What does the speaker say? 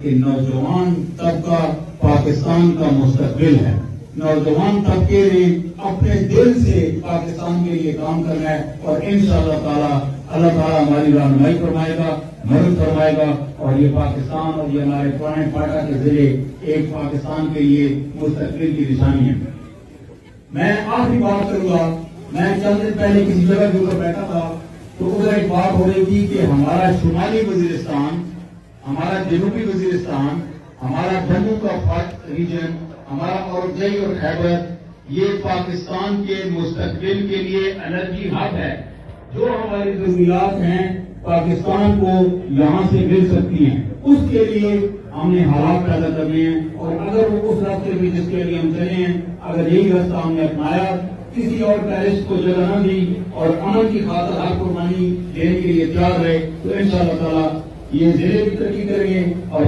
کہ نوجوان طبقہ پاکستان کا مستقبل ہے. نوجوان طبقے نے اپنے دل سے پاکستان کے لیے کام کرنا ہے اور انشاءاللہ تعالی اللہ تعالیٰ ہماری رہنمائی فرمائے گا، مدد فرمائے گا اور یہ پاکستان اور یہ ہمارے پرانے پاٹا کے ذریعے ایک پاکستان کے لیے مستقبل کی نشانی ہے. میں آخری بات کروں گا. میں چند دن پہلے کسی جگہ کے اوپر بیٹھا تھا تو ادھر ایک بات ہو رہی تھی کہ ہمارا شمالی وزیرستان، ہمارا جنوبی وزیرستان، ہمارا جموں کا فٹ ریجن، ہمارا اورجائی اور خیبر، یہ پاکستان کے مستقبل کے لیے انرجی ہب ہے. جو ہماری ضروریات ہیں پاکستان کو یہاں سے مل سکتی ہیں. اس کے لیے ہم نے حالات پیدا کرنے ہیں اور اگر وہ اس راستے پہ جس کے لیے ہم چلے ہیں، اگر یہی راستہ ہم نے اپنایا، کسی اور ٹیررسٹ کو جگہ نہ دی اور امن کی خاطر ہر قربانی دینے کے لیے تیار رہے، تو انشاءاللہ تعالی یہ ضلع بھی ترقی کریں گے اور